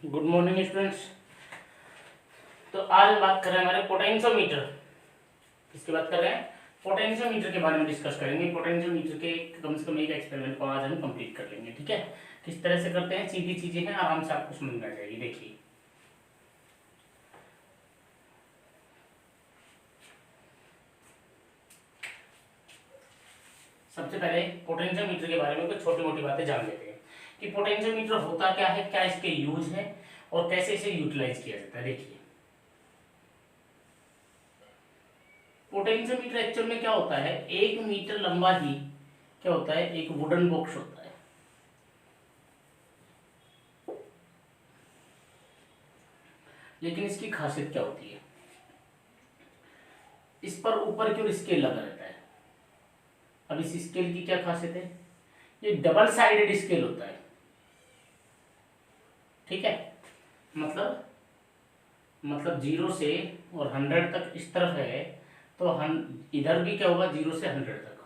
Good morning students. तो आज हम बात कर रहे हैं हमारे पोटेंशियोमीटर। किसकी बात कर रहे हैं? पोटेंशियोमीटर के बारे में डिस्कस करेंगे। पोटेंशियोमीटर के कम से कम एक एक्सपेरिमेंट को आज हम कंप्लीट कर लेंगे। ठीक है, किस तरह से करते हैं, सीधी चीजें हैं, आराम से आपको समझ में आ जाएगी। देखिए, सबसे पहले पोटेंशियोमीटर के बारे में कुछ छोटी मोटी बातें जान लेते हैं कि पोटेंशियोमीटर होता क्या है, क्या इसके यूज है और कैसे इसे यूटिलाइज किया जाता है। देखिए, पोटेंशियोमीटर एक्चुअल में क्या होता है, 1 मीटर लंबा ही क्या होता है, एक वुडन बॉक्स होता है। लेकिन इसकी खासियत क्या होती है, इस पर ऊपर क्यों स्केल लगा रहता है। अब इस स्केल की क्या खासियत है, ये डबल साइडेड स्केल होता है। ठीक है, मतलब 0 से और 100 तक इस तरफ है, तो हम इधर भी क्या होगा, 0 से 100 तक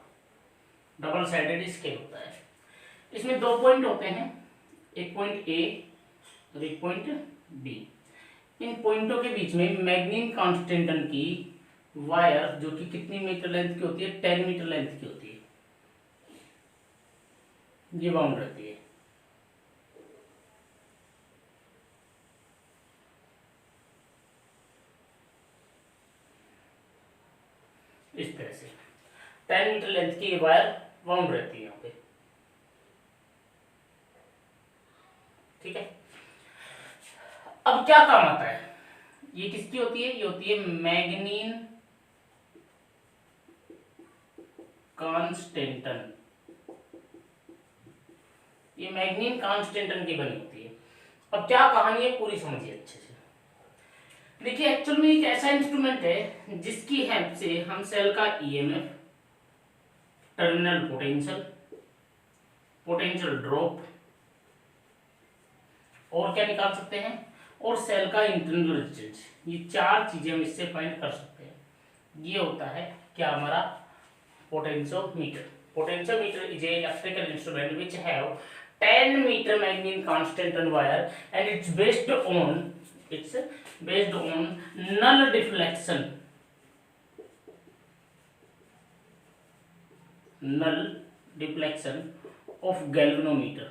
डबल साइडेड स्केल होता है। इसमें 2 पॉइंट होते हैं, एक पॉइंट ए और एक पॉइंट बी। इन पॉइंटों के बीच में मैग्नीन कांस्टेंटन की वायर, जो कि कितनी मीटर लेंथ की होती है, 10 मीटर लेंथ की होती है, ये बाउंड रहती है। इस तरह से 10 मीटर लेंथ की वायर बाउंड रहती है यहाँ पे। ठीक है, अब क्या काम आता है, ये किसकी होती है, ये होती है मैग्नीन कांस्टेंटन। ये मैग्नीन कांस्टेंटन की बनी होती है। अब क्या कहानी है, पूरी समझिए अच्छे से। देखिए, एक्चुअल में एक ऐसा इंस्ट्रूमेंट है जिसकी हेल्प से हम सेल का EMF, terminal potential, potential drop और क्या निकाल सकते हैं, और सेल का इंटरनल रेजिस्टेंस, ये 4 चीजें हम इससे फाइंड कर सकते हैं। ये होता है क्या, हमारा potentiometer. Potentiometer is a electrical instrument which have 10 metre manganin constantan wire and its based on null deflection, null deflection of galvanometer।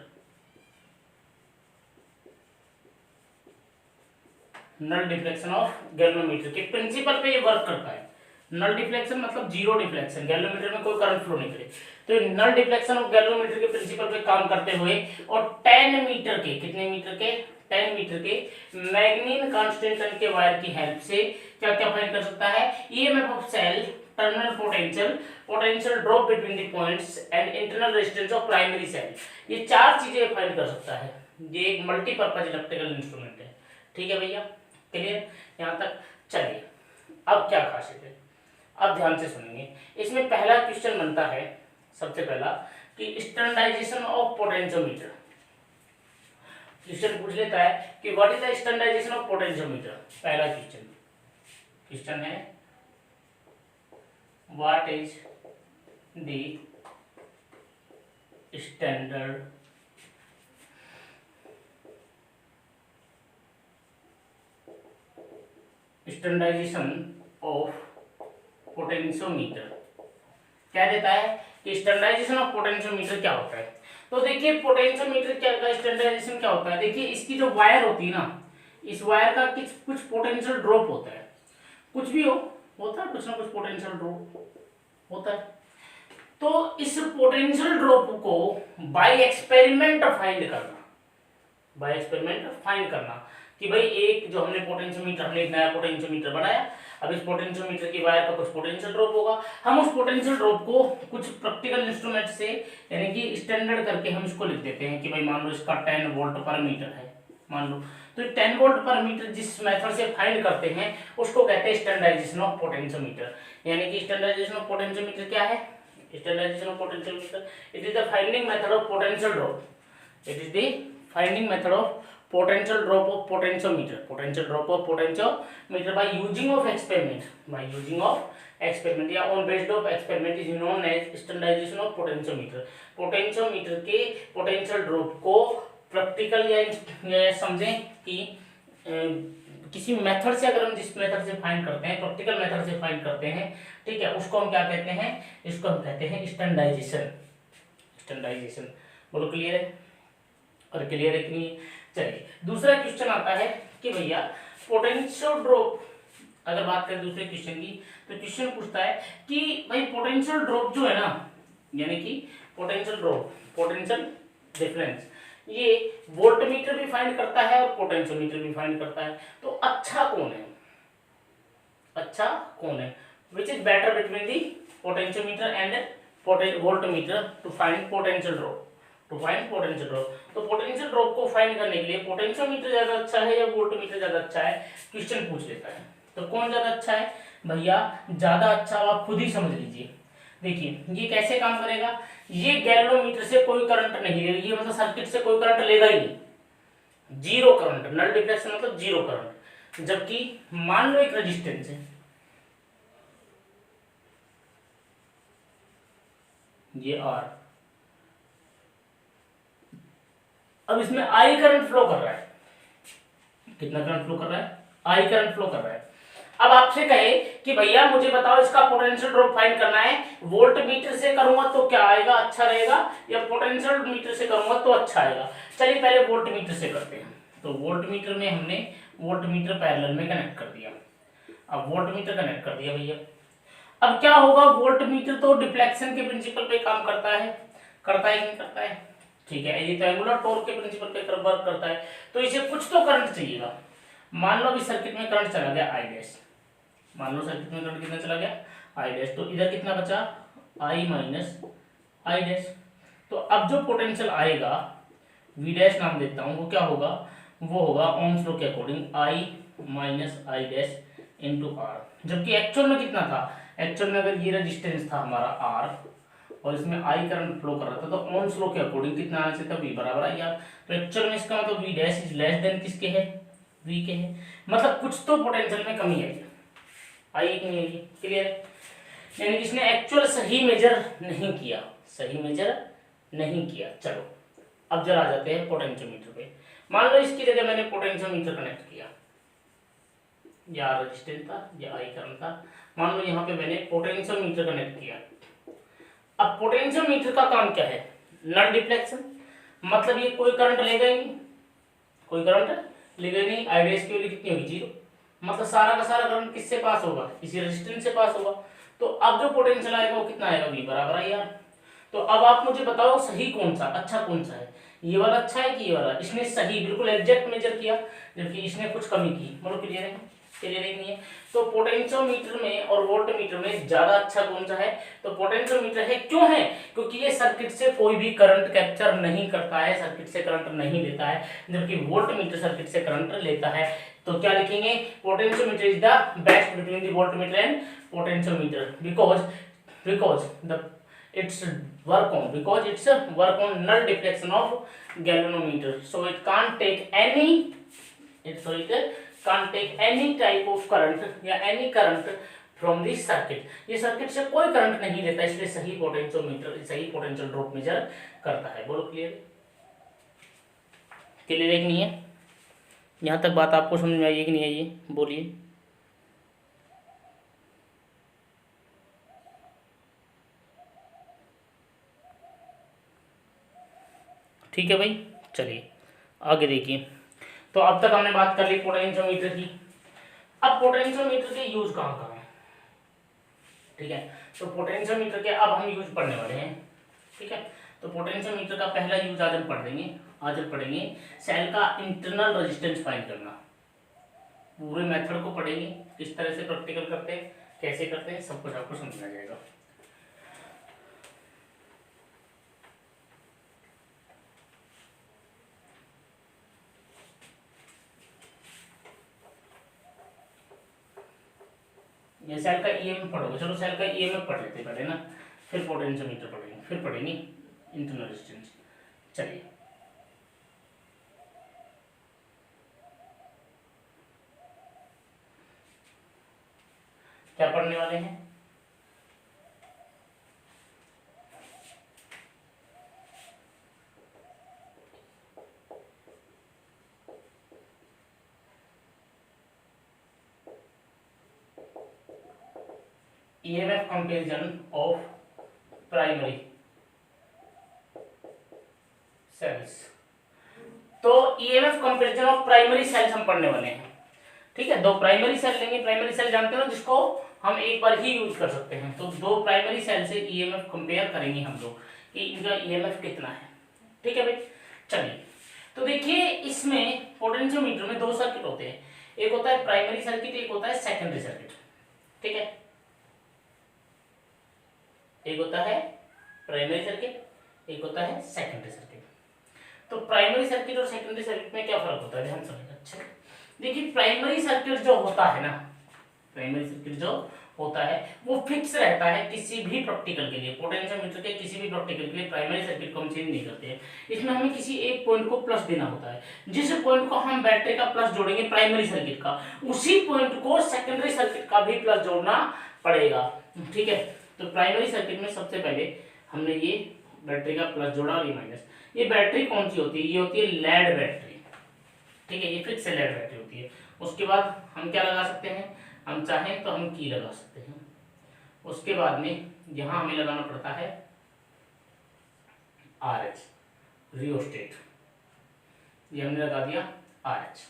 Null deflection of galvanometer के प्रिंसिपल पे ये वर्क करता है। नल डिफ्लेक्शन मतलब जीरो डिफ्लेक्शन, गैल्वेनोमीटर में कोई current flow नहीं करे, तो नल डिफ्लेक्शन ऑफ गैल्वेनोमीटर के प्रिंसिपल पे काम करते हुए और 10 मीटर के, कितने मीटर के, 10 मीटर के मैग्नीन कांस्टेंटन के वायर की हेल्प से क्या क्या फाइंड कर सकता है, EMF of cell, terminal potential, potential drop between the points and internal resistance of primary cell. ये 4 चीजें फाइंड कर सकता है। ये एक मल्टीपर्पज इलेक्ट्रिकल इंस्ट्रूमेंट है। ठीक है भैया, क्लियर यहां तक। चलिए, अब क्या खासियत है, अब ध्यान से सुनेंगे। इसमें पहला क्वेश्चन बनता है, सबसे पहला, कि स्टैंडर्डाइजेशन ऑफ पोटेंशियोमीटर। क्वेश्चन पूछ लेता है कि what is the standardisation of potentiometer. पहला क्वेश्चन है what is the standard standardisation of potentiometer. क्या देता है कि स्टैंडर्डाइजेशन ऑफ पोटेंशियोमीटर क्या होता है। तो देखिए, पोटेंशियोमीटर क्या का स्टैंडर्डाइजेशन क्या होता है। देखिए, इसकी जो वायर होती है ना, इस वायर का कुछ पोटेंशियल ड्रॉप होता है, कुछ भी होता है, कुछ ना कुछ पोटेंशियल ड्रॉप होता है। तो इस पोटेंशियल ड्रॉप को बाय एक्सपेरिमेंट फाइंड करना कि भाई एक जो हमने एक नया पोटेंशियोमीटर बनाया, अब इस पोटेंशियोमीटर की वायर का कुछ पोटेंशियल ड्रॉप होगा, हम उस पोटेंशियल ड्रॉप को कुछ प्रैक्टिकल इंस्ट्रूमेंट से यानी कि स्टैंडर्ड करके हम इसको लिख देते हैं कि भाई मान लो इसका 10 वोल्ट पर मीटर है, मान लो, तो 10 वोल्ट पर मीटर जिस मेथड से फाइंड करते हैं उसको कहते हैं स्टैंडर्डाइजेशन ऑफ पोटेंशियोमीटर। यानी कि स्टैंडर्डाइजेशन ऑफ पोटेंशियोमीटर क्या है, standardisation of potentiometer, it is the finding method of potential drop, it is the finding method of potential drop of potentiometer by using of experiment या on based of experiment is known as standardization of potentiometer। Potentiometer के potential drop को practical या समझें कि किसी method से अगर हम जिस मेथड से फाइंड करते हैं, प्रैक्टिकल मेथड से फाइंड करते हैं, ठीक है, उसको हम क्या कहते हैं, इसको हम कहते हैं स्टैंडर्डाइजेशन। स्टैंडर्डाइजेशन बोलो क्लियर है? और क्लियर है कि नहीं? चलिए दूसरा क्वेश्चन आता है कि भैया पोटेंशियल ड्रॉप, अगर बात करें दूसरे क्वेश्चन की, तो क्वेश्चन पूछता है कि भाई पोटेंशियल ड्रॉप जो है ना, यानी कि पोटेंशियल ड्रॉप, पोटेंशियल डिफरेंस, ये वोल्टमीटर भी फाइंड करता है और पोटेंशियोमीटर भी फाइंड करता है। तो अच्छा कौन है? अच्छा कौन है? Which is better between the potentiometer and voltmeter to find potential drop, to find potential drop. तो पोटेंशियल ड्रॉप को फाइंड करने के लिए पोटेंशियोमीटर ज्यादा अच्छा है या वोल्टमीटर ज्यादा अच्छा है, क्वेश्चन पूछ लेता है। तो कौन ज्यादा अच्छा है भैया? ज्यादा अच्छा आप खुद ही समझ लीजिए। देखिए ये कैसे काम करेगा, ये गैल्वेनोमीटर से कोई करंट नहीं लेगा, ये मतलब सर्किट से कोई करंट लेगा ही नहीं, जीरो करंट, नल डिफ्लेक्शन मतलब जीरो करंट। जबकि मान लो एक रेजिस्टेंस है, ये आर, अब इसमें आई करंट फ्लो कर रहा है, कितना करंट फ्लो कर रहा है? आई करंट फ्लो कर रहा है। अब आपसे कहे कि भैया मुझे बताओ इसका पोटेंशियल ड्रॉप फाइंड करना है, वोल्ट मीटर से करूंगा तो क्या आएगा, अच्छा रहेगा, या पोटेंशियल मीटर से करूंगा तो अच्छा आएगा? चलिए पहले वोल्ट मीटर से करते हैं। तो वोल्ट मीटर में हमने वोल्ट मीटर पैरेलल में कनेक्ट कर दिया। अब वोल्ट मीटर कनेक्ट कर दिया भैया, अब क्या होगा, वोल्ट मीटर तो डिफ्लेक्शन के प्रिंसिपल पे काम करता है कि नहीं करता है? ठीक है, ये तो एंगुलर टॉर्क के प्रिंसिपल पे वर्क करता है, तो इसे कुछ तो करंट चाहिएगा। मान लो अभी सर्किट में करंट चला गया आई डैश, मान लो सर्किट में करंट कितना चला गया, आई डैश, तो इधर कितना बचा, आई माइनस आई डैश। तो अब जो पोटेंशियल आएगा, वी डैश नाम देता हूं, वो क्या होगा, वो होगा ओम्स लॉ के according I minus I dash into R. जबकि एक्चुअल में कितना था, एक्चुअल में अगर ये रेजिस्टेंस था हमारा आर और इसमें आई करंट फ्लो कर रहा था, तो ओम्स लॉ के अकॉर्डिंग कितना आना चाहिए था, वी बराबर आई आर। तो एक्चुअल में इसका मतलब V dash is less than किसके है, वी के है, मतलब कुछ तो पोटेंशियल में कमी है, आई कि नहीं आएगी? क्लियर? यानी कि इसने एक्चुअल सही मेजर नहीं किया, सही मेजर नहीं किया। चलो अब जरा आ जाते हैं पोटेंशियोमीटर पे। मान लो इसकी जगह मैंने पोटेंशियोमीटर कनेक्ट किया, या रेजिस्टेंस था या आई करंट था, मान लो यहाँ पे मैंने पोटेंशियोमीटर कनेक्ट किया। अब पोटेंशियोमीटर का काम क्या है, नल डिफ्लेक्शन, मतलब ये कोई करंट लेगा ही नहीं, कोई करंट लेगा ही नहीं, आई डैश की वैल्यू कितनी होगी, जीरो, मतलब सारा का सारा करंट किससे पास होगा, इसी रेजिस्टेंस से पास होगा। तो अब जो पोटेंशियल आएगा वो कितना आएगा, वी बराबर आई आर। तो अब आप मुझे बताओ सही कौन सा, अच्छा कौन सा है, ये वाला अच्छा है कि ये वाला? इसने सही बिल्कुल एग्जैक्ट मेजर किया, जबकि इसने कुछ कमी की। मतलब क्लियर है? क्लियर नहीं है? तो पोटेंशियोमीटर में और वोल्टमीटर में ज्यादा अच्छा कौन सा है, तो पोटेंशियोमीटर है। क्यों है? क्योंकि ये सर्किट से कोई भी करंट कैप्चर नहीं करता है, सर्किट से करंट नहीं लेता है, जबकि वोल्टमीटर सर्किट से करंट लेता है। तो क्या लिखेंगे, potentiometer is the best between the voltmeter and potentiometer because the its work on null deflection of galvanometer, so it can't take any type of current या any current from the circuit। ये circuit से कोई current नहीं लेता, इसलिए सही potentiometer सही potential drop major करता है। बोलो क्लियर? क्लियर है कि नहीं है? यहाँ तक बात आपको समझ में आई है कि नहीं आई है? बोलिए। ठीक है भाई, चलिए आगे देखिए। तो अब तक हमने बात कर ली पोटेंशियोमीटर की। अब पोटेंशियोमीटर के यूज कहाँ कहाँ है, ठीक है? तो पोटेंशियोमीटर के अब हम यूज पढ़ने वाले हैं, ठीक है? तो पोटेंशियोमीटर का पहला यूज आज हम पढ़ेंगे सेल का इंटरनल रेजिस्टेंस फाइंड करना। पूरे मेथड को पढ़ेंगे, किस तरह से प्रैक्टिकल करते हैं, कैसे करते हैं, सब कुछ आपको समझ आ जाएगा। ये सेल का ईएमएफ पढ़ोगे, चलो सेल का ईएमएफ पढ़ लेते पहले ना, फिर पोटेंशियोमीटर पढ़ेंगे, फिर पढ़ेंगे इंटरनल रेजिस्टेंस। चलिए क्या पढ़ने वाले हैं, EMF comparison of primary cells. तो EMF comparison of primary cells हम पढ़ने वाले हैं, ठीक है। दो प्राइमरी सेल लेंगे, प्राइमरी सेल जानते हो जिसको हम एक बार ही यूज कर सकते हैं। तो दो प्राइमरी सेल से ईएमएफ कंपेयर करेंगे हम लोग कि इनका ईएमएफ कितना है, ठीक है भाई। चलिए, तो देखिए इसमें पोटेंशियोमीटर में दो सर्किट होते हैं, एक होता है प्राइमरी सर्किट, एक होता है सेकेंडरी सर्किट, ठीक है। एक होता है प्राइमरी सर्किट, एक होता है सेकेंडरी सर्किट। तो प्राइमरी सर्किट और सेकेंडरी सर्किट में क्या फर्क होता है हम समझेंगे। अच्छा देखिए, प्राइमरी सर्किट जो होता है ना, प्राइमरी सर्किट जो होता है वो फिक्स रहता है किसी भी प्रैक्टिकल के लिए। पोटेंशियोमीटर के किसी भी प्रैक्टिकल के लिए प्राइमरी सर्किट को हम चेंज नहीं करते हैं। इसमें हमें किसी एक पॉइंट को प्लस देना होता है, जिस पॉइंट को हम बैटरी का प्लस जोड़ेंगे प्राइमरी सर्किट का, उसी पॉइंट को सेकेंडरी सर्किट का भी प्लस जोड़ना पड़ेगा, ठीक है। तो प्राइमरी सर्किट में सबसे पहले हमने ये बैटरी का प्लस जोड़ा और ये माइनस। ये बैटरी कौन सी होती है, ये होती है लेड बैटरी, ठीक है। ये फिक्स लेड बैटरी होती है। उसके बाद हम क्या लगा सकते हैं, हम चाहें तो हम की लगा सकते हैं। उसके बाद में यहां हमें लगाना पड़ता है RH रियोस्टेट, ये हमने लगा दिया RH,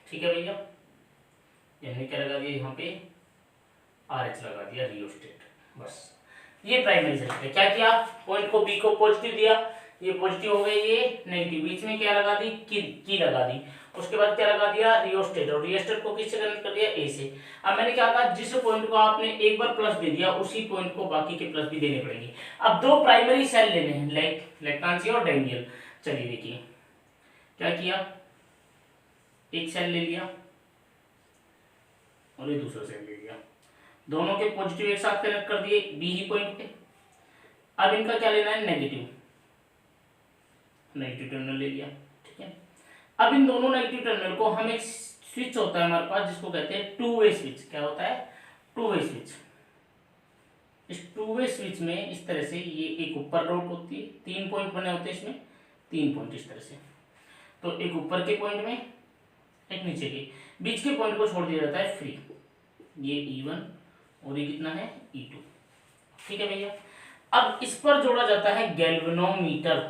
ठीक है भैया। ये हमने क्या लगा दिया, यहाँ पे RH लगा दिया रियोस्टेट, बस। ये प्राइमरी सर्किट है। क्या किया, पॉइंट को बी को पॉजिटिव दिया, ये पॉजिटिव हो गए, ये नेगेटिव, बीच में क्या लगा दी, की लगा दी। उसके बाद क्या लगा दिया, रियोस्टेट, और रियोस्टेट को किससे कनेक्ट कर दिया, ए से। अब मैंने क्या कहा, जिस पॉइंट को आपने एक बार प्लस दे दिया उसी पॉइंट को बाकी के प्लस भी देने पड़ेंगे। अब दो प्राइमरी सेल लेने हैं, लैक्टांसी और डैनियल। चलिए देखिए क्या किया, एक सेल ले लिया और ये दूसरा सेल ले लिया, दोनों के पॉजिटिव एक साथ कनेक्ट कर दिए बी ही पॉइंट पे। अब इनका क्या लेना है, नेगेटिव टर्मिनल ले लिया, ठीक है। अब इन दोनों नेगेटिव टर्मिनल को हम एक स्विच होता है हमारे पास जिसको कहते हैं टू वे स्विच। क्या होता है, टू वे स्विच। इस टू वे स्विच में इस तरह से ये एक ऊपर डॉट होती है, 3 पॉइंट बने होते हैं इसमें, 3 पॉइंट इस तरह से। तो एक ऊपर के पॉइंट में, एक नीचे के, बीच के पॉइंट को छोड़ दिया जाता है फ्री। ये E1 और ये कितना है, E2, ठीक है भैया। अब इस पर जोड़ा जाता है गैल्वेनोमीटर।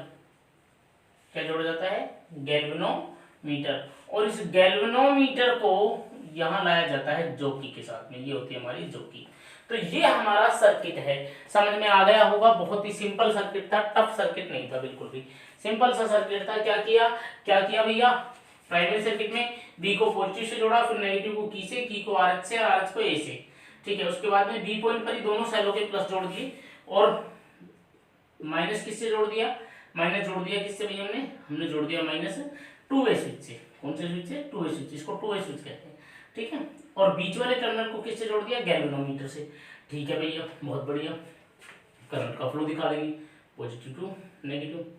क्या जोड़ा जाता है, गैल्वेनोमीटर। और इस गैल्वेनोमीटर को यहां लाया जाता है जॉकी के साथ में, ये होती है हमारी जॉकी। तो ये हमारा सर्किट है, समझ में आ गया होगा। बहुत ही सिंपल सर्किट था, टफ सर्किट नहीं था, बिल्कुल भी सिंपल सा सर्किट था। क्या किया भैया, प्राइमरी सर्किट में बी को पॉजिटिव से जोड़ा, फिर नेगेटिव को की से, की को RH से, RH को A से, ठीक है। उसके बाद में बी पॉइंट पर ही दोनों सेलों के प्लस जोड़ दिए और माइनस किससे जोड़ दिया, माइनस जोड़ दिया किससे भैया, हमने जोड़ दिया माइनस टू वे स्विच से। कौन से स्विच से, टू वे स्विच, इसको टू वे स्विच कहते हैं, ठीक है। और बीच वाले टर्मिनल को किससे जोड़ दिया, गैल्वेनोमीटर से, ठीक है भैया, बहुत बढ़िया। करंट का फ्लो दिखा देंगे, पॉजिटिव टू नेगेटिव,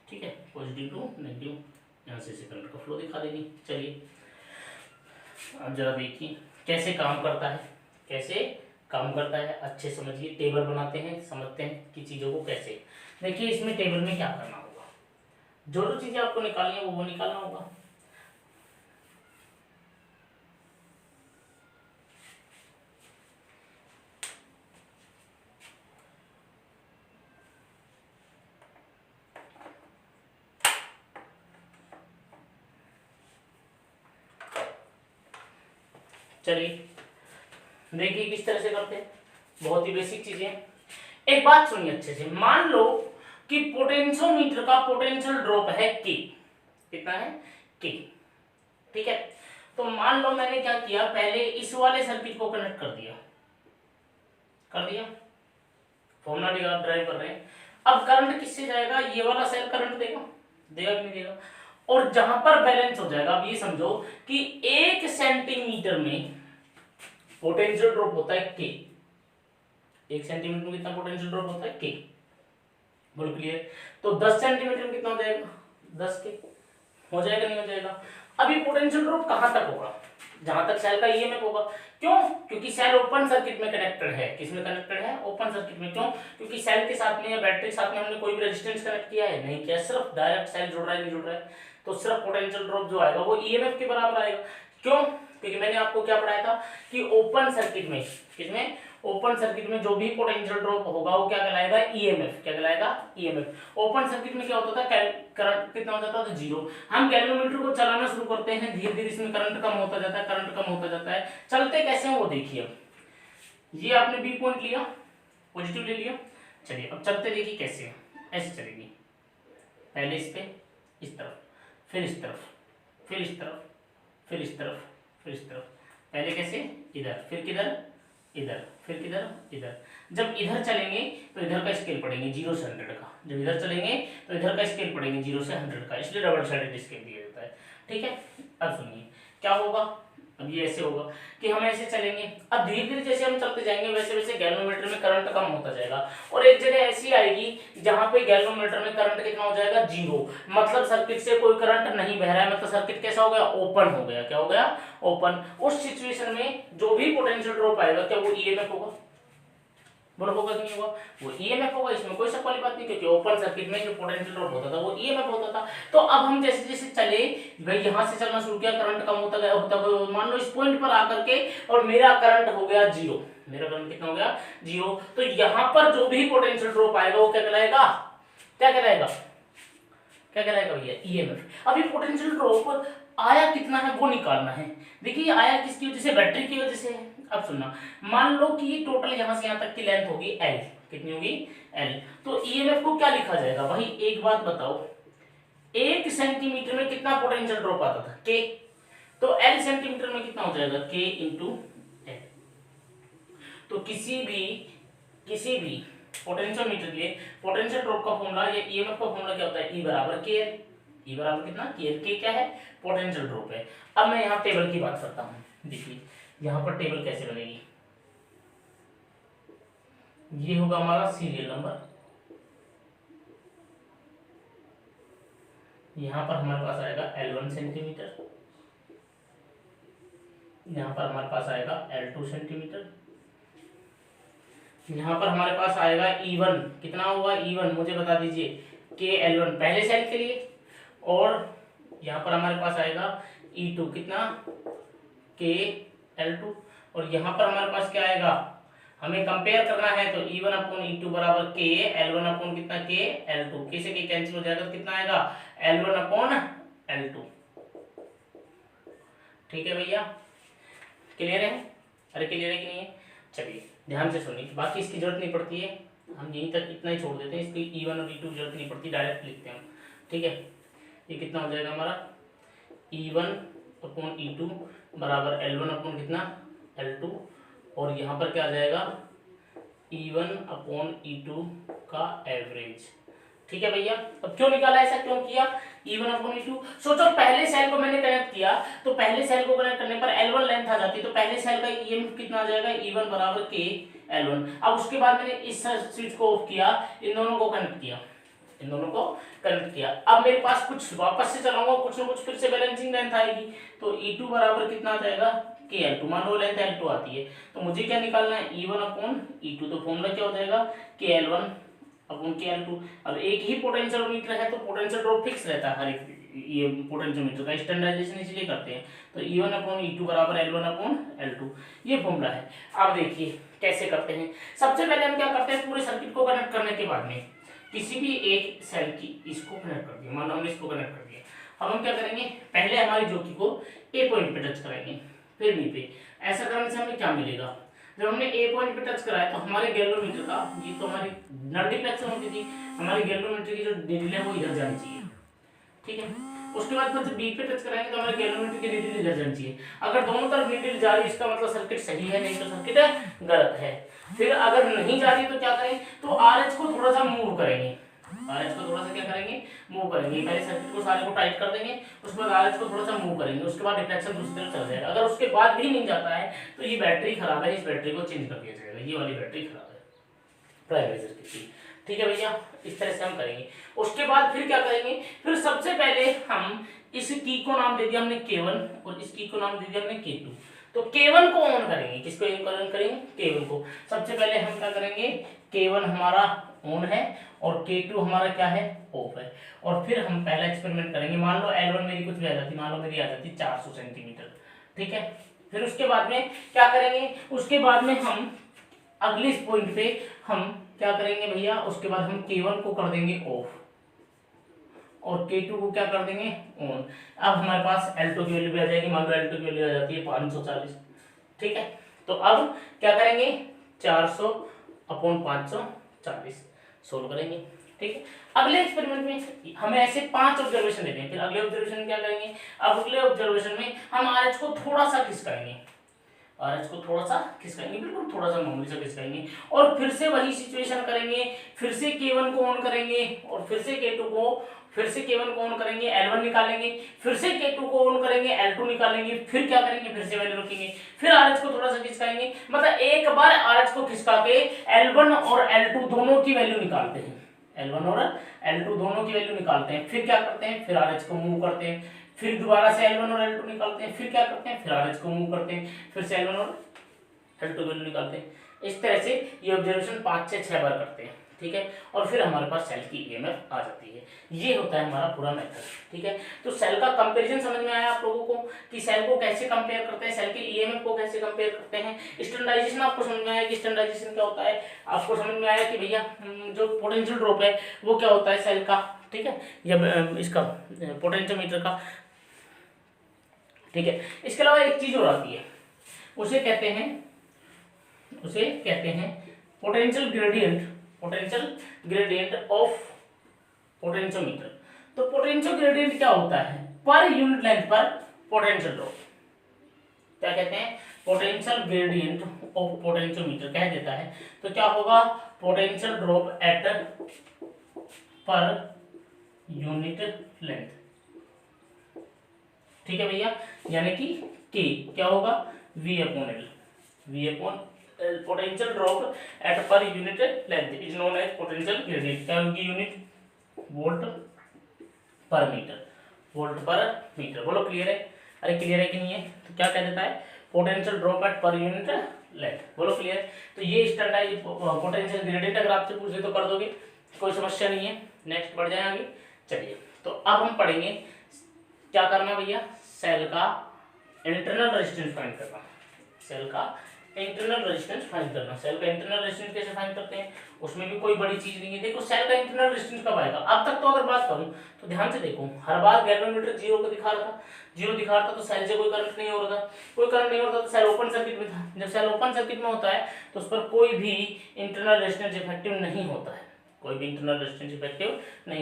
ठीक है, पॉजिटिव टू नेगेटिव, यहाँ से करंट का फ्लो दिखा देंगे। चलिए अब जरा देखिए कैसे काम करता है, कैसे काम करता है, अच्छे समझिए। टेबल बनाते हैं, समझते हैं कि चीज़ों को कैसे। देखिए इसमें टेबल में क्या करना होगा, जो जो चीज़ें आपको निकालनी है वो निकालना होगा। चलिए देखिए किस तरह से करते हैं, बहुत ही बेसिक चीजें। एक बात सुनिए अच्छे से, मान लो कि पोटेंशियोमीटर का पोटेंशियल ड्रॉप है के, कितना है, के, ठीक है। तो मान लो मैंने क्या किया, पहले इस वाले सर्किट को कनेक्ट कर दिया, फॉर्मूला ड्राइव कर रहे हैं। अब करंट किससे जाएगा, ये वाला सेल करंट देगा कि नहीं देगा। और जहां पर बैलेंस हो जाएगा, अब ये समझो कि 1 सेंटीमीटर में पोटेंशियल ड्रॉप होता है के, 1 सेंटीमीटर में कितना पोटेंशियल ड्रॉप होता है के, बोल क्लियर। तो 10 सेंटीमीटर में कितना हो जाएगा, 10 के हो जाएगा, नहीं हो जाएगा। अभी पोटेंशियल ड्रॉप कहां तक होगा, जहां तक सेल का ईएमएफ होगा। क्यों, क्योंकि सेल ओपन सर्किट में कनेक्टेड है। किसमें कनेक्टेड है, ओपन सर्किट में। क्यों, क्योंकि सेल के साथ में या बैटरी के साथ में हमने कोई भी रेजिस्टेंस कनेक्ट किया है, नहीं किया, सिर्फ डायरेक्ट सेल जुड़ रहा है, नहीं जुड़ रहा है। तो सिर्फ पोटेंशियल ड्रॉप जो आएगा वो ईएमएफ के बराबर आएगा। क्यों, क्योंकि मैंने आपको क्या पढ़ाया था कि ओपन सर्किट में, किसमें, ओपन सर्किट में जो भी पोटेंशियल ड्रॉप होगा वो क्या कहलाएगा, ईएमएफ। क्या कहलाएगा, ईएमएफ। ओपन सर्किट में क्या होता था, करंट कितना हो जाता था, जीरो। हम गैल्वेनोमीटर को चलाना शुरू करते हैं, धीरे धीरे इसमें करंट कम होता जाता है, करंट कम होता जाता है। चलते कैसे हैं वो देखिए। ये आपने बी पॉइंट लिया, पॉजिटिव ले लिया, चलिए अब चलते देखिए कैसे है। ऐसे चलेगी, पहले इस पे, इस तरफ, फिर इस तरफ, फिर इस तरफ, फिर इस तरफ, फिर इस तरफ। पहले कैसे, इधर, फिर किधर, इधर, फिर किधर, इधर। जब इधर चलेंगे तो इधर का स्केल पढ़ेंगे 0 से 100 का, जब इधर चलेंगे तो इधर का स्केल पढ़ेंगे 0 से 100 का, इसलिए डबल साइडेड स्केल दिया जाता है। ठीक है, अब सुनिए क्या होगा। अब ये ऐसे होगा कि हम ऐसे चलेंगे, अब धीरे धीरे जैसे हम चलते जाएंगे वैसे वैसे गैल्वेनोमीटर में करंट कम होता जाएगा, और एक जगह ऐसी आएगी जहां पे गैल्वेनोमीटर में करंट कितना हो जाएगा, जीरो। मतलब सर्किट से कोई करंट नहीं बह रहा है, मतलब सर्किट कैसा हो गया, ओपन हो गया। क्या हो गया, ओपन। उस सिचुएशन में जो भी पोटेंशियल ड्रॉप आएगा क्या वो ईएमएफ होगा, बोलो होगा कि नहीं होगा, वो ईएमएफ होगा। इसमें कोई शक वाली बात नहीं, क्योंकि ओपन सर्किट में जो पोटेंशियल ड्रॉप होता था वो ईएमएफ होता था। तो अब हम जैसे जैसे चले भाई, यहां से चलना शुरू किया, करंट कम होता गया, मान लो इस पॉइंट पर आकर के और मेरा करंट हो गया जीरो। मेरा करंट कितना हो गया, जीरो। तो यहां पर जो भी पोटेंशियल ड्रॉप आएगा वो क्या कहलाएगा, क्या कहलाएगा, क्या कहलाएगा भैया, ईएमएफ। अभी पोटेंशियल ड्रॉप आया कितना है वो निकालना है। देखिए आया किसकी वजह से, बैटरी की वजह से है। अब सुनना, मान लो कि टोटल यहां से यहां तक की लेंथ होगी एल, कितनी होगी, एल। तो ईएमएफ को क्या लिखा जाएगा भाई, एक बात बताओ, 1 सेंटीमीटर में कितना पोटेंशियल ड्रॉप आता था, के। तो एल सेंटीमीटर में कितना हो जाएगा, के इंटू एल। तो किसी भी पोटेंशियल मीटर के लिए पोटेंशियल ड्रॉप का फॉर्मूला या ईएमएफ का फॉर्मूला क्या होता है, ई बराबर के एल। ई बराबर कितना, के एल। के क्या है, पोटेंशियल ड्रॉप है। अब मैं यहाँ टेबल की बात करता हूँ। देखिए यहाँ पर टेबल कैसे बनेगी, ये होगा हमारा सीरियल नंबर, यहाँ पर हमारे पास आएगा L1 सेंटीमीटर, यहाँ पर हमारे पास आएगा L2 सेंटीमीटर, यहाँ पर हमारे पास आएगा E1, कितना होगा E1 मुझे बता दीजिए, के L1 पहले सेल के लिए, और यहाँ पर हमारे पास आएगा E2 कितना, के L2, और यहाँ पर हमारे पास क्या आएगा, हमें कंपेयर करना है तो E1 अपॉन E2 बराबर के L1 अपॉन कितना, के L2। के से के कैंसिल हो जाएगा तो कितना आएगा, L1 अपॉन L2। ठीक है भैया, क्लियर है, अरे क्लियर है कि नहीं है। चलिए ध्यान से सुनिए, बाकी इसकी जरूरत नहीं पड़ती है, हम यहीं तक इतना ही छोड़ देते हैं, इसकी E1 और E2 की जरूरत नहीं पड़ती, डायरेक्ट लिखते हैं। ठीक है, ये कितना हो जाएगा हमारा, E1 अपॉन E2 बराबर L1 अपॉन कितना, L2, और यहाँ पर क्या आ जाएगा, E1 अपॉन E2 का एवरेज। ठीक है भैया, अब क्यों निकाला, ऐसा क्यों किया, E1 अपॉन E2। सोचो पहले सेल को मैंने कनेक्ट किया, तो पहले सेल को कनेक्ट करने पर L1 लेंथ आ जाती, तो पहले सेल का ईएमएफ कितना आ जाएगा, E1 बराबर के L1। अब उसके बाद मैंने इस स्विच को ऑफ किया, इन दोनों को कनेक्ट किया, इन दोनों को कनेक्ट किया। अब मेरे पास कुछ वापस से चलाऊंगा, कुछ ना कुछ फिर से बैलेंसिंग लेंथ आएगी, तो E2 बराबर कितना आ जाएगा, के L2। मान लो लेंथ L2 आती है, तो मुझे क्या निकालना है, E1 अपॉन E2। तो फॉर्मूला क्या हो जाएगा, के L1 अपॉन के L2। अब एक ही पोटेंशियल मीटर है तो पोटेंशियल ड्रॉप फिक्स रहता है हर एक, ये पोटेंशियल मीटर का स्टैंडर्डाइजेशन इसलिए करते हैं। तो E1 अपॉन E2 बराबर L1 अपॉन L2, ये फॉर्मूला है। अब देखिए कैसे करते हैं। सबसे पहले हम क्या करते हैं, पूरे सर्किट को कनेक्ट करने के बाद में किसी भी एक सेल की इसको कनेक्ट कर दिया, मान लो हमने इसको कनेक्ट कर दिया। अब हम क्या करेंगे, पहले हमारी ज्योति को ए पॉइंट पे टच कराएंगे, फिर बी पे। ऐसा करने से हमें क्या मिलेगा, जब हमने ए पॉइंट पे टच कराया तो हमारे गैल्वेनोमीटर का, ये तो हमारी नल डिफ्लेक्शन होती थी, हमारी गैल्वेनोमीटर की जो नीडल है वो इधर जानी चाहिए। ठीक है, उसके बाद फिर बी पे टच कराएंगे तो हमारे गैल्वेनोमीटर की नीडल इधर जानी चाहिए। अगर दोनों तरफ नीडल जा रही है इसका मतलब सर्किट सही है, नहीं तो सर्किट गलत है। फिर अगर नहीं जा रही तो क्या करें, तो आरएच को थोड़ा सा मूव करेंगे, आरएच को थोड़ा सा क्या करेंगे, मूव करेंगे। पहले सर्किट को सारे को टाइट कर देंगे, उसके बाद आरएच को थोड़ा सा मूव करेंगे, उसके बाद डिफ्लेक्शन दूसरी तरफ चल जाएगा। अगर उसके बाद भी नहीं जाता है तो ये बैटरी खराब है, इस बैटरी को चेंज कर दिया जाएगा, ये वाली बैटरी खराब है प्राइमरी सर्किट की। ठीक है भैया, इस तरह से हम करेंगे। उसके बाद फिर क्या करेंगे, फिर सबसे पहले हम इस की को नाम दे दिया हमने K1 और इस की को नाम दे दिया हमने K2। तो K1 को ऑन करेंगे, किसको ऑन करेंगे, K1 को। सबसे पहले हम क्या करेंगे, K1 हमारा ऑन है और K2 हमारा क्या है, ऑफ है। और फिर हम पहला एक्सपेरिमेंट करेंगे, मान लो L1 मेरी कुछ भी आ जाती, मान लो मेरी आ जाती 400 सेंटीमीटर। ठीक है, फिर उसके बाद में क्या करेंगे, उसके बाद में हम अगले इस पॉइंट पे हम क्या करेंगे भैया, उसके बाद हम K1 को कर देंगे ऑफ और K2 को क्या कर देंगे ऑन। अब हमारे पास L2 की वैल्यू भी आ जाएगी, मान लो L2 की वैल्यू आ जाती है 540, ठीक है। तो अब क्या करेंगे 400 अपॉन 540 सोल्व करेंगे, ठीक है। अगले एक्सपेरिमेंट में हमें ऐसे 5 ऑब्जर्वेशन देने हैं, फिर अगले ऑब्जर्वेशन में क्या करेंगे, अब अगले ऑब्जर्वेशन में हम RH को थोड़ा सा खिसकाएंगे, RH को थोड़ा सा खिसकाएंगे, बिल्कुल थोड़ा सा मामूली सा खिसकाएंगे और फिर से वही सिचुएशन करेंगे, फिर से K1 को ऑन करेंगे और फिर से K2 को, फिर से K1 को ऑन करेंगे, L1 निकालेंगे, फिर से K2 को ऑन करेंगे, L2 निकालेंगे, फिर क्या करेंगे, फिर से वैल्यू रखेंगे, फिर RH को थोड़ा सा खिसकाएंगे, मतलब एक बार RH को खिसका के L1 और L2 दोनों की वैल्यू निकालते हैं, L1 और L2 दोनों की वैल्यू निकालते हैं, फिर क्या करते हैं, फिर RH को मूव करते हैं, फिर दोबारा से L1 और L2 निकालते हैं, फिर क्या करते हैं, फिर RH को मूव करते हैं, फिर से L1 और L2 वैल्यू निकालते हैं। इस तरह से ये ऑब्जर्वेशन 5 से 6 बार करते हैं, ठीक है, और फिर हमारे पास सेल की ईएमएफ आ जाती है। ये होता है हमारा पूरा मेथड, ठीक है। तो सेल का कंपैरिजन समझ में आया आप लोगों को कि सेल को कैसे कंपेयर करते हैं, सेल के ईएमएफ को कैसे कंपेयर करते हैं। स्टैंडर्डाइजेशन आपको समझ में आया कि स्टैंडर्डाइजेशन क्या होता है, आपको समझ में आया कि भैया जो पोटेंशियल ड्रॉप है वो क्या होता है सेल का, ठीक है, या इसका पोटेंशियोमीटर का, ठीक है। इसके अलावा एक चीज और आती है, उसे कहते हैं पोटेंशियल ग्रेडियंट ऑफ पोटेंशियोमीटर। तो पोटेंशियल ग्रेडियंट क्या होता है, पर यूनिट लेंथ पर पोटेंशियल ड्रॉप, क्या कहते हैं, पोटेंशियल ग्रेडियंट ऑफ पोटेंशियोमीटर कह देता है। तो क्या होगा, potential drop at per unit length, ठीक है भैया, यानी कि K क्या होगा, V upon L, potential drop at per unit length is known as potential gradient. क्या होगी यूनिट, वोल्ट पर मीटर। बोलो क्लियर है, अरे क्लियर है कि नहीं है, तो क्या कह देता है, potential drop at per unit length, बोलो क्लियर। तो ये स्टैंडर्ड पोटेंशियल ग्रेडियंट अगर आपसे पूछे तो कर दोगे, कोई समस्या नहीं है। नेक्स्ट बढ़ जाए आगे, चलिए। तो अब हम पढ़ेंगे क्या करना भैया, सेल का इंटरनल रेजिस्टेंस फाइंड करना, सेल का इंटरनल रेजिस्टेंस फाइंड करना। सेल का इंटरनल रेजिस्टेंस कैसे फाइंड करते हैं, उसमें भी कोई बड़ी चीज नहीं है। देखो सेल का इंटरनल रेजिस्टेंस कब आएगा, अब तक तो अगर बात करूं तो ध्यान से देखो, हर बार गैल्वेनोमीटर जीरो को दिखा रहा था, तो सेल से कोई करंट नहीं हो रहा था, तो सेल ओपन सर्किट में था। जब सेल ओपन सर्किट में होता है तो उस पर कोई भी इंटरनल रेजिस्टेंस इफेक्टिव नहीं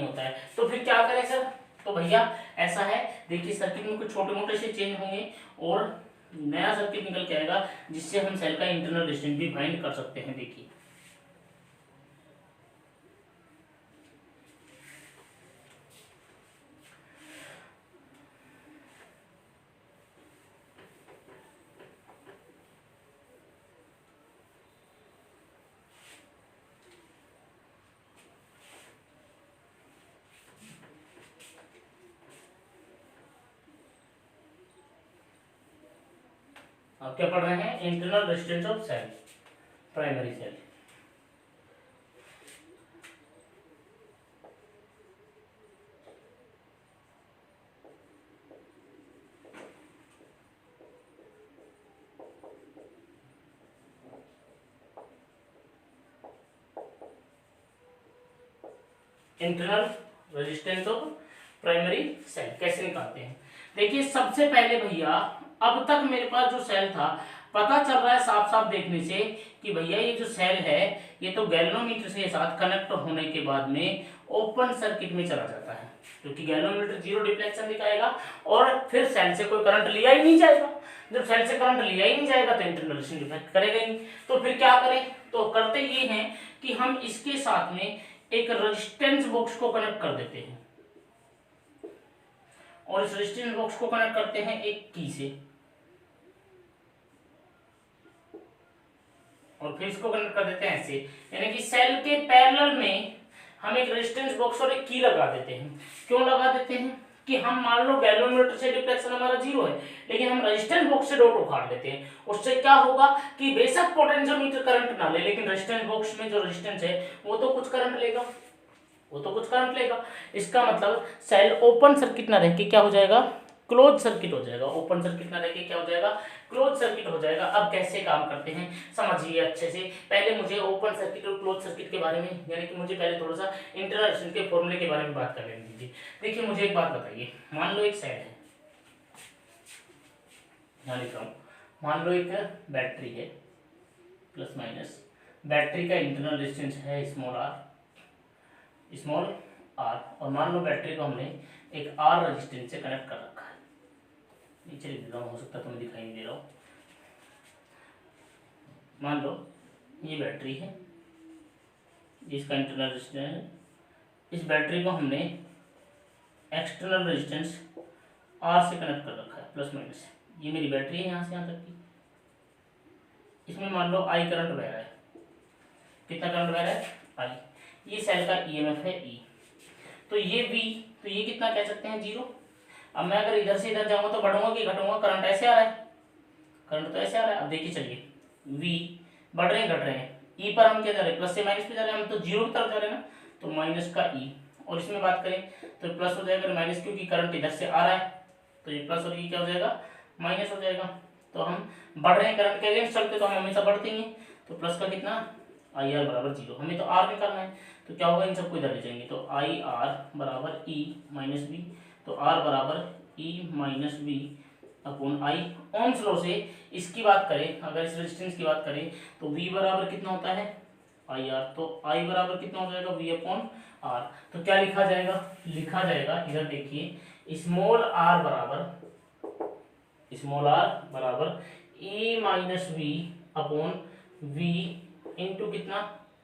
होता है, तो फिर क्या करें सर, तो भैया ऐसा है, देखिए सर्किट में कुछ छोटे मोटे से चेंज होंगे और नया सर्किट निकल के आएगा जिससे हम सेल का इंटरनल रेजिस्टेंस भी फाइंड कर सकते हैं। देखिए आप क्या पढ़ रहे हैं, internal resistance of cell, primary cell. Internal resistance of primary cell कैसे निकालते हैं, देखिए सबसे पहले भैया अब तक मेरे पास जो सेल था, पता चल रहा है साफ साफ देखने से कि भैया ये जो सेल है ये तो गैल्वेनोमीटर के साथ कनेक्ट होने के बाद में ओपन सर्किट में चला जाता है, क्योंकि गैल्वेनोमीटर जीरो डिफ्लेक्शन दिखाएगा और फिर सेल से कोई करंट लिया ही नहीं जाएगा। जब सेल से करंट लिया ही नहीं जाएगा तो इंटरनल रेजिस्टेंस इफेक्ट करेगा ही नहीं। तो फिर क्या करें, तो करते ये हैं कि हम इसके साथ में एक रेजिस्टेंस बॉक्स को कनेक्ट कर देते हैं और इस रेजिस्टेंस बॉक्स को कनेक्ट करते हैं एक की से और फिर इसको कनेक्ट कर देते हैं ऐसे, यानी कि सेल के पैरेलल में हम एक रेजिस्टेंस बॉक्स और एक की लगा देते हैं। क्यों लगा देते हैं कि हम मान लो गैल्वेनोमीटर से डिफ्लेक्शन हमारा जीरो है, लेकिन हम रेजिस्टेंस बॉक्स से डॉट उखाड़ देते हैं। उससे क्या होगा कि बेशक पोटेंशियोमीटर करंट ना ले, लेकिन रेजिस्टेंस बॉक्स में जो रेजिस्टेंस है वो तो कुछ करंट लेगा, इसका मतलब सेल ओपन सर्किट ना रह के क्या हो जाएगा, क्लोज सर्किट हो जाएगा, ओपन सर्किट ना रह के क्या हो जाएगा, क्लोज सर्किट हो जाएगा। अब कैसे काम करते हैं समझिए अच्छे से। पहले मुझे ओपन सर्किट और क्लोज सर्किट के बारे में, यानी कि मुझे पहले थोड़ा सा इंटरनल रेजिस्टेंस के फॉर्मूले के बारे में बात कर लेने दीजिए। देखिए मुझे एक बात बताइए, मान लो एक सेल है, यहाँ लिख रहा हूँ, मान लो एक बैटरी है, प्लस माइनस, बैटरी का इंटरनल रेजिस्टेंस है स्मॉल आर, और मान लो बैटरी को हमने एक आर रेजिस्टेंस से कनेक्ट कर रखा है। नीचे लिख देता हूँ, हो सकता है तुम्हें दिखाई नहीं दे रहा हो। मान लो ये बैटरी है, जिसका इंटरनल रेजिस्टेंस है, इस बैटरी को हमने एक्सटर्नल रेजिस्टेंस आर से कनेक्ट कर रखा है, प्लस माइनस। ये मेरी बैटरी है यहाँ से यहाँ तक की, इसमें मान लो आई करंट बह रहा है, कितना करंट बह रहा है, आई। ये सेल का ईएमएफ है ई, तो ये V, तो ये कितना कह सकते हैं, 0। अब मैं अगर इधर से इधर जाऊंगा तो बढ़ूंगा कि घटूंगा, करंट ऐसे आ रहा है, करंट तो ऐसे आ रहा है। अब देखिए चलिए, V बढ़ रहे हैं घट रहे हैं, E पर हम क्या जा रहे हैं, प्लस से माइनस पे जा रहे हैं, हम तो 0 की तरफ जा रहे हैं ना, तो माइनस का E। और इसमें बात करें तो प्लस हो जाएगा माइनस, क्योंकि करंट इधर से आ रहा है, तो ये प्लस और ये क्या हो जाएगा, माइनस हो जाएगा। तो हम बढ़ रहे हैं करंट के अगेंस्ट चलते, तो हम हमेशा बढ़ते ही हैं, तो प्लस का कितना, आई आर बराबर 0। हमें तो आर निकालना है, तो क्या होगा, इन सबको इधर ले जाएंगे, तो आई आर बराबर ई माइनस बी, तो आर बराबर E minus B upon I. Ohm's law से इसकी बात करें, अगर इस रेजिस्टेंस की बात करें तो V बराबर कितना होता है, आई आर, तो आई बराबर कितना हो जाएगा, V अपॉन आर। तो क्या लिखा जाएगा, लिखा जाएगा इधर देखिए, स्मॉल आर बराबर E minus V upon V into कितना,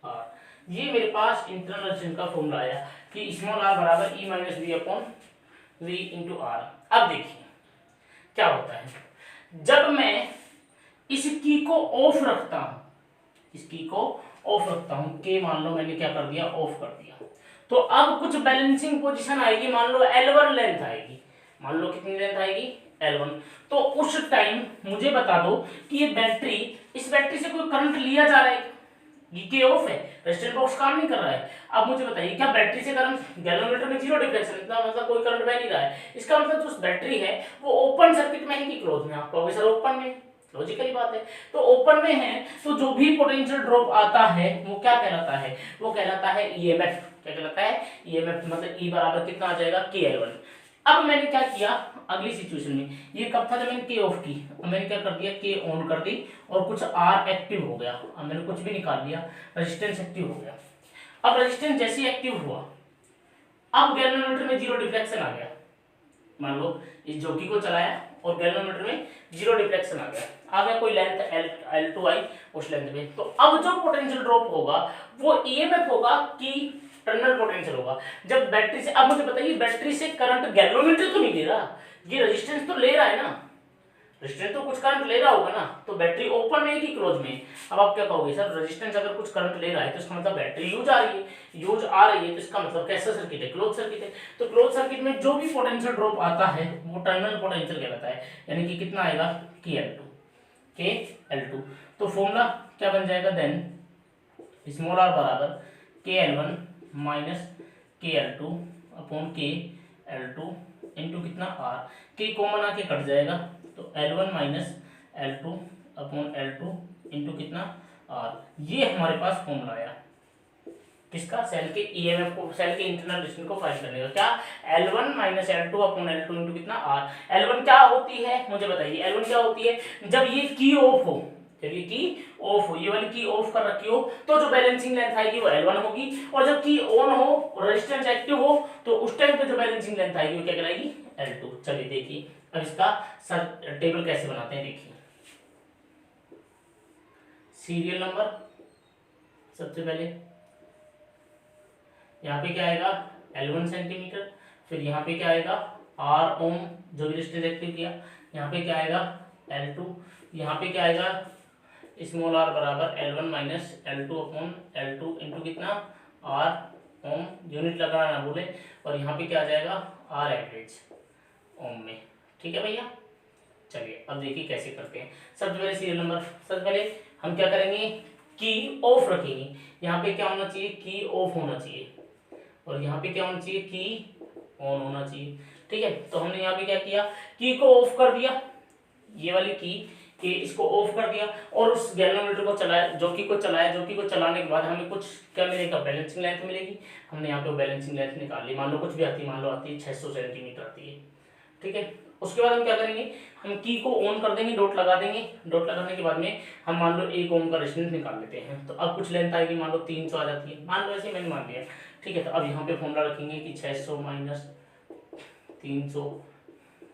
आर। ये मेरे पास इंटरनल रेजिस्टेंस का फॉर्मूला आया कि स्मॉल आर बराबर E minus V upon V into R. अब देखिए क्या होता है, जब मैं इस की को ऑफ रखता हूं, इस की को ऑफ रखता हूं, के मान लो मैंने क्या कर दिया, ऑफ कर दिया, तो अब कुछ बैलेंसिंग पोजीशन आएगी, मान लो L1 लेंथ आएगी, मान लो कितनी लेंथ आएगी, L1। तो उस टाइम मुझे बता दो कि ये बैटरी, इस बैटरी से कोई करंट लिया जा रहा है, ये के ऑफ है, रेजिस्टेंस बॉक्स काम नहीं कर रहा है। अब मुझे बताइए क्या बैटरी से करंट, गैल्वेनोमीटर में 0 डिफ्लेक्शन, इतना मतलब कोई करंट बह नहीं रहा है, इसका मतलब जो बैटरी है वो ओपन सर्किट में है कि क्लोज में, आप कहोगे सर ओपन में, लॉजिकली बात है, तो ओपन में है तो जो भी पोटेंशियल ड्रॉप आता है वो क्या कहलाता है, वो कहलाता है ईएमएफ। क्या कहलाता है, ईएमएफ, मतलब ई बराबर कितना आ जाएगा, KL1। अब मैंने क्या किया अगली सिचुएशन में, ये कब था, जब मैंने के ऑफ की, अब मैंने क्या कर दिया, के ऑन कर दी और कुछ आर एक्टिव हो गया, अब मैंने कुछ भी निकाल लिया, रेजिस्टेंस एक्टिव हो गया। अब रेजिस्टेंस जैसे ही एक्टिव हुआ, अब गैल्वेनोमीटर में 0 डिफ्लेक्शन आ गया, मान लो इस जॉकी को चलाया और गैल्वेनोमीटर में 0 डिफ्लेक्शन आ गया कोई लेंथ L2 आई उस लेंथ में, तो अब जो पोटेंशियल ड्रॉप होगा वो ईएमएफ होगा कि टर्मिनल पोटेंशियल होगा। जब बैटरी से, अब मुझे बताइए बैटरी से करंट गैल्वेनोमीटर तो नहीं ले रहा, ये रेजिस्टेंस तो ले रहा है ना, रेजिस्टेंस तो कुछ करंट ले रहा होगा ना, तो बैटरी ओपन में है कि क्लोज में। अब आप क्या कहोगे सर, रेजिस्टेंस अगर कुछ करंट ले रहा है तो इसका मतलब बैटरी यूज आ रही है, तो इसका मतलब कैसा सर्किट है, क्लोज सर्किट है। तो क्लोज सर्किट में जो भी पोटेंशियल ड्रॉप आता है वो टर्मिनल पोटेंशियल कहलाता है, यानी कि कितना आएगा, KL2। तो फॉर्मूला क्या बन जाएगा देन, स्मॉल आर बराबर KL1 minus KL2 upon KL2 into कितना आर, के कॉमन आके कट जाएगा, तो L1 minus L2 upon L2 into कितना आर। ये हमारे पास फॉर्मूला आया किसका, सेल के ईएमएफ को, सेल के इंटरनल रेजिस्टेंस को फाइंड करने का। क्या, L1 minus L2 upon L2 into कितना आर। L1 क्या होती है मुझे बताइए, L1 क्या होती है, जब ये की ऑफ हो, जब ये की ऑफ हो, ये वाली की ऑफ कर रखी हो, तो जो बैलेंसिंग लेंथ आएगी वो L1 होगी, और जब की ऑन हो, रेजिस्टेंस एक्टिव हो, तो उस टाइम पे जो बैलेंसिंग लेंथ आएगी वो क्या कहलाएगी, L2। चलिए देखिए अब इसका सर टेबल कैसे बनाते हैं, देखिए सीरियल नंबर, सबसे पहले यहाँ पे क्या आएगा, L1 सेंटीमीटर, फिर यहाँ पे क्या आएगा, R ओम जो भी रेजिस्टेंस एक्टिव किया, यहाँ पे क्या आएगा L2, यहाँ पे क्या आएगा स्मॉल r बराबर L1 minus L2 upon L2 into कितना R ओम, यूनिट लगाना ना भूले, और यहाँ पे क्या आ जाएगा R एवरेज ओम में। ठीक है भैया, चलिए अब देखिए कैसे करते हैं। सबसे पहले सीरियल नंबर, सबसे पहले हम क्या करेंगे, की ऑफ रखेंगे, यहाँ पे क्या होना चाहिए, की ऑफ होना चाहिए, और यहाँ पे क्या होना चाहिए, की ऑन होना चाहिए। ठीक है। तो हमने यहाँ पे क्या किया, की को ऑफ कर दिया, ये वाली की कि इसको ऑफ कर दिया और उस गैल्वेनोमीटर को चलाया, जॉकी को चलाया। जॉकी को चलाने के बाद हमें कुछ क्या मिलेगा, बैलेंसिंग लेंथ मिलेगी। हमने यहाँ पे बैलेंसिंग लेंथ निकाल ली, मान लो कुछ भी आती है, मान लो आती है 600 सेंटीमीटर आती है, ठीक है। उसके बाद हम क्या करेंगे, हम की को ऑन कर देंगे, डॉट लगा देंगे। डॉट लगाने के बाद में हम मान लो 1 ओम का रेजिस्टेंस निकाल लेते हैं। तो अब कुछ लेंथ आएगी, मान लो 300 आ जाती है, मान लो ऐसे मैंने मान लिया, ठीक है। तो अब यहाँ पे फॉर्मूला रखेंगे कि 600 माइनस 300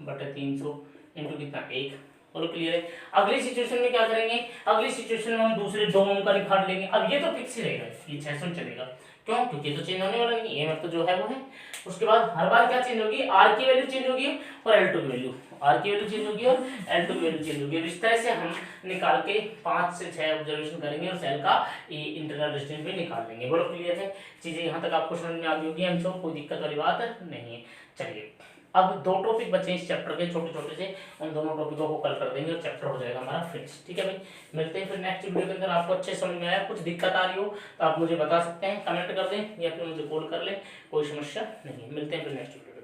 बटे 300 इंटू कितना 1। बोलो क्लियर है। अगली सिचुएशन में क्या करेंगे, अगली सिचुएशन में हम दूसरे 2 ओम का निकाल लेंगे। अब ये तो फिक्स ही रहेगा, ये 600 चलेगा, क्यों, क्योंकि ये तो चेंज होने वाला नहीं है, EMF तो जो है वो है। उसके बाद हर बार क्या चेंज होगी, आर की वैल्यू चेंज होगी और L2 की वैल्यू, आर की वैल्यू चेंज होगी और L2 की वैल्यू चेंज होगी। इस तरह से हम निकाल के 5 से 6 ऑब्जर्वेशन करेंगे और सेल का इंटरनल रेजिस्टेंस भी निकाल लेंगे। बोलो क्लियर है, चीजें यहाँ तक आपको समझ में आ गई होगी, हम सब कोई दिक्कत वाली बात नहीं है। चलिए अब 2 टॉपिक बचे इस चैप्टर के, छोटे छोटे से, उन दोनों टॉपिकों को कल कर देंगे और चैप्टर हो जाएगा हमारा फिनिश, ठीक है भाई। मिलते हैं फिर नेक्स्ट वीडियो के अंदर। आपको अच्छे समझ में आया, कुछ दिक्कत आ रही हो तो आप मुझे बता सकते हैं, कमेंट कर दें या फिर मुझे कॉल कर लें, कोई समस्या नहीं। मिलते हैं फिर नेक्स्ट वीडियो।